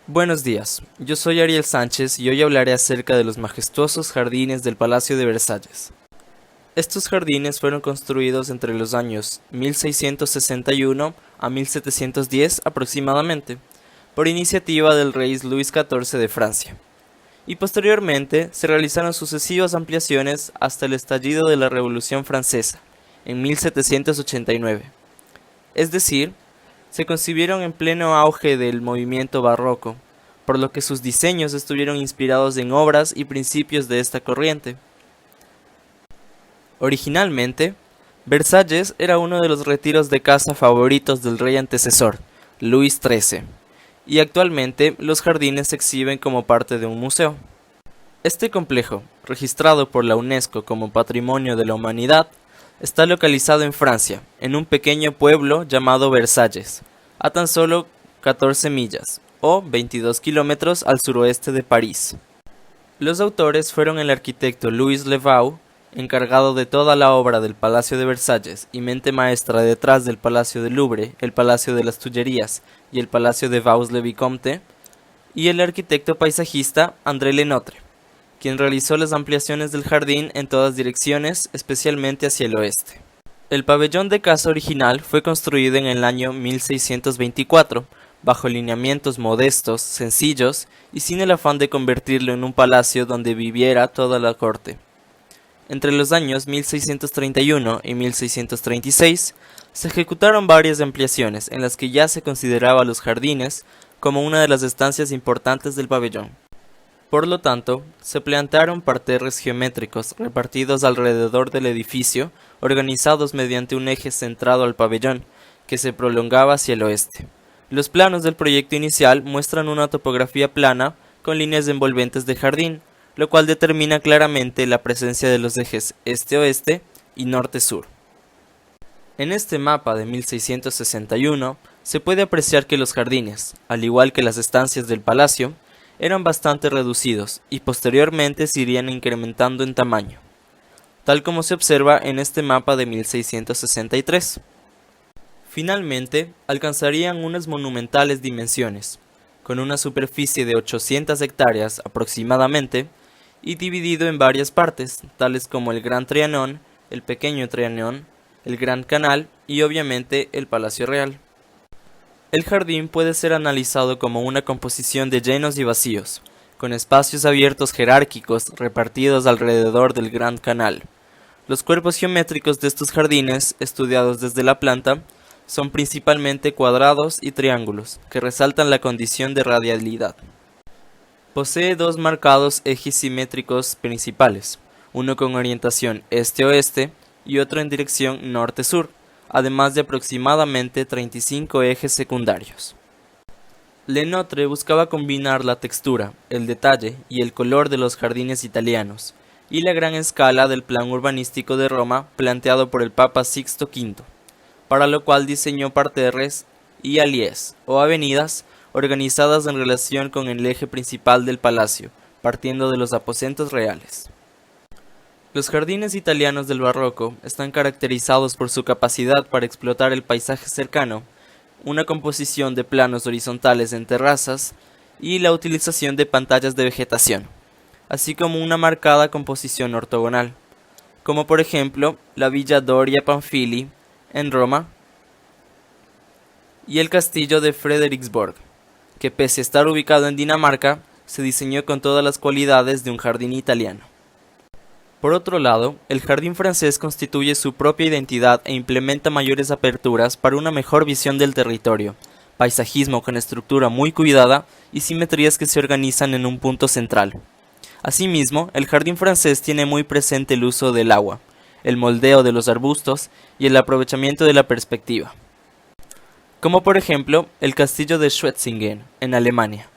Buenos días, yo soy Ariel Sánchez y hoy hablaré acerca de los majestuosos jardines del Palacio de Versalles. Estos jardines fueron construidos entre los años 1661 a 1710 aproximadamente, por iniciativa del rey Luis XIV de Francia, y posteriormente se realizaron sucesivas ampliaciones hasta el estallido de la Revolución Francesa, en 1789. Es decir, se concibieron en pleno auge del movimiento barroco, por lo que sus diseños estuvieron inspirados en obras y principios de esta corriente. Originalmente, Versalles era uno de los retiros de caza favoritos del rey antecesor, Luis XIII, y actualmente los jardines se exhiben como parte de un museo. Este complejo, registrado por la UNESCO como Patrimonio de la Humanidad, está localizado en Francia, en un pequeño pueblo llamado Versalles, a tan solo 14 millas, o 22 kilómetros al suroeste de París. Los autores fueron el arquitecto Louis Le Vau, encargado de toda la obra del Palacio de Versalles y mente maestra detrás del Palacio del Louvre, el Palacio de las Tullerías y el Palacio de Vaux-le-Vicomte, y el arquitecto paisajista André Le Nôtre, quien realizó las ampliaciones del jardín en todas direcciones, especialmente hacia el oeste. El pabellón de caza original fue construido en el año 1624, bajo lineamientos modestos, sencillos y sin el afán de convertirlo en un palacio donde viviera toda la corte. Entre los años 1631 y 1636 se ejecutaron varias ampliaciones en las que ya se consideraba los jardines como una de las estancias importantes del pabellón. Por lo tanto, se plantearon parterres geométricos repartidos alrededor del edificio, organizados mediante un eje centrado al pabellón, que se prolongaba hacia el oeste. Los planos del proyecto inicial muestran una topografía plana con líneas envolventes de jardín, lo cual determina claramente la presencia de los ejes este-oeste y norte-sur. En este mapa de 1661 se puede apreciar que los jardines, al igual que las estancias del palacio, eran bastante reducidos y posteriormente se irían incrementando en tamaño, tal como se observa en este mapa de 1663. Finalmente, alcanzarían unas monumentales dimensiones, con una superficie de 800 hectáreas aproximadamente, y dividido en varias partes, tales como el Gran Trianón, el Pequeño Trianón, el Gran Canal y obviamente el Palacio Real. El jardín puede ser analizado como una composición de llenos y vacíos, con espacios abiertos jerárquicos repartidos alrededor del Gran Canal. Los cuerpos geométricos de estos jardines, estudiados desde la planta, son principalmente cuadrados y triángulos, que resaltan la condición de radialidad. Posee dos marcados ejes simétricos principales, uno con orientación este-oeste y otro en dirección norte-sur, además de aproximadamente 35 ejes secundarios. Le Nôtre buscaba combinar la textura, el detalle y el color de los jardines italianos, y la gran escala del plan urbanístico de Roma planteado por el Papa Sixto V, para lo cual diseñó parterres y alíes, o avenidas, organizadas en relación con el eje principal del palacio, partiendo de los aposentos reales. Los jardines italianos del barroco están caracterizados por su capacidad para explotar el paisaje cercano, una composición de planos horizontales en terrazas y la utilización de pantallas de vegetación, así como una marcada composición ortogonal, como por ejemplo la Villa Doria Pamphili en Roma y el castillo de Frederiksborg, que pese a estar ubicado en Dinamarca, se diseñó con todas las cualidades de un jardín italiano. Por otro lado, el jardín francés constituye su propia identidad e implementa mayores aperturas para una mejor visión del territorio, paisajismo con estructura muy cuidada y simetrías que se organizan en un punto central. Asimismo, el jardín francés tiene muy presente el uso del agua, el moldeo de los arbustos y el aprovechamiento de la perspectiva, como por ejemplo el castillo de Schwetzingen, en Alemania.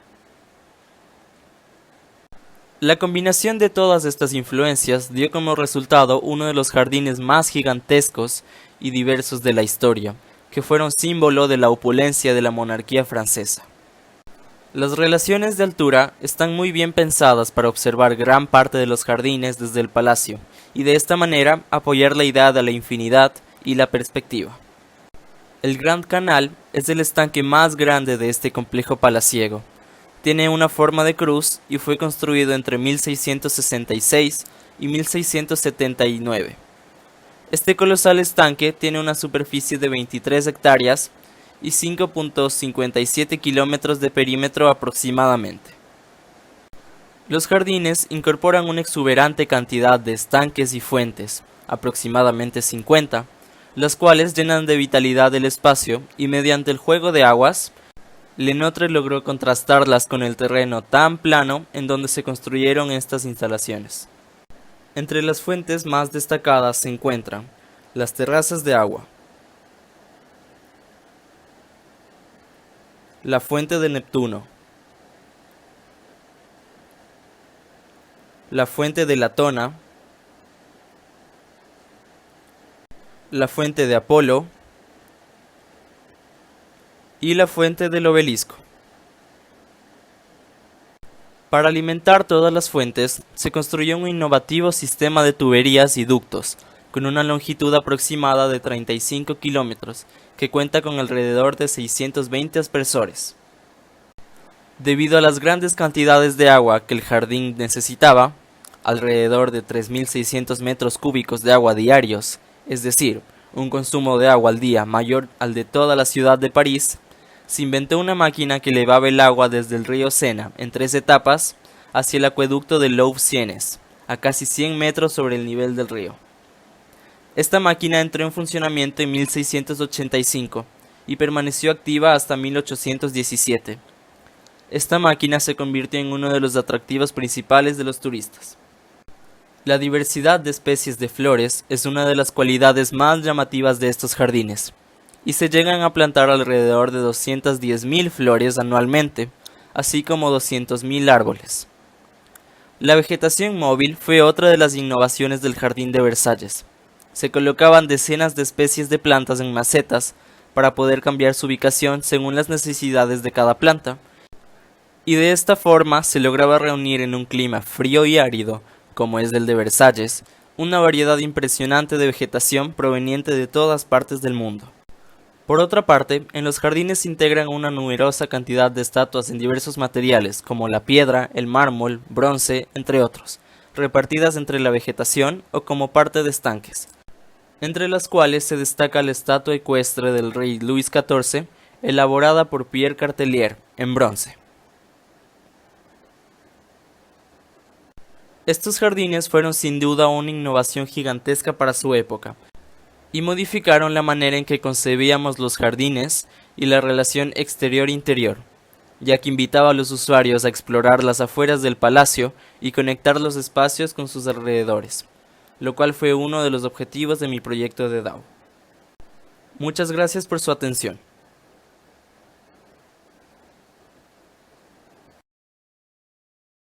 La combinación de todas estas influencias dio como resultado uno de los jardines más gigantescos y diversos de la historia, que fueron símbolo de la opulencia de la monarquía francesa. Las relaciones de altura están muy bien pensadas para observar gran parte de los jardines desde el palacio, y de esta manera apoyar la idea de la infinidad y la perspectiva. El Gran Canal es el estanque más grande de este complejo palaciego, Tiene una forma de cruz y fue construido entre 1666 y 1679. Este colosal estanque tiene una superficie de 23 hectáreas y 5.57 kilómetros de perímetro aproximadamente. Los jardines incorporan una exuberante cantidad de estanques y fuentes, aproximadamente 50, las cuales llenan de vitalidad el espacio y mediante el juego de aguas, Lenotre logró contrastarlas con el terreno tan plano en donde se construyeron estas instalaciones. Entre las fuentes más destacadas se encuentran las terrazas de agua, la fuente de Neptuno, la fuente de Latona, la fuente de Apolo y la fuente del Obelisco. Para alimentar todas las fuentes, se construyó un innovativo sistema de tuberías y ductos, con una longitud aproximada de 35 kilómetros, que cuenta con alrededor de 620 aspersores. Debido a las grandes cantidades de agua que el jardín necesitaba, alrededor de 3.600 metros cúbicos de agua diarios, es decir, un consumo de agua al día mayor al de toda la ciudad de París, se inventó una máquina que elevaba el agua desde el río Sena en 3 etapas hacia el acueducto de Louvre-Siennes, a casi 100 metros sobre el nivel del río. Esta máquina entró en funcionamiento en 1685 y permaneció activa hasta 1817. Esta máquina se convirtió en uno de los atractivos principales de los turistas. La diversidad de especies de flores es una de las cualidades más llamativas de estos jardines, y se llegan a plantar alrededor de 210.000 flores anualmente, así como 200.000 árboles. La vegetación móvil fue otra de las innovaciones del Jardín de Versalles. Se colocaban decenas de especies de plantas en macetas para poder cambiar su ubicación según las necesidades de cada planta, y de esta forma se lograba reunir en un clima frío y árido, como es el de Versalles, una variedad impresionante de vegetación proveniente de todas partes del mundo. Por otra parte, en los jardines se integran una numerosa cantidad de estatuas en diversos materiales, como la piedra, el mármol, bronce, entre otros, repartidas entre la vegetación o como parte de estanques, entre las cuales se destaca la estatua ecuestre del rey Luis XIV, elaborada por Pierre Cartellier, en bronce. Estos jardines fueron sin duda una innovación gigantesca para su época, y modificaron la manera en que concebíamos los jardines y la relación exterior-interior, ya que invitaba a los usuarios a explorar las afueras del palacio y conectar los espacios con sus alrededores, lo cual fue uno de los objetivos de mi proyecto de DAO. Muchas gracias por su atención.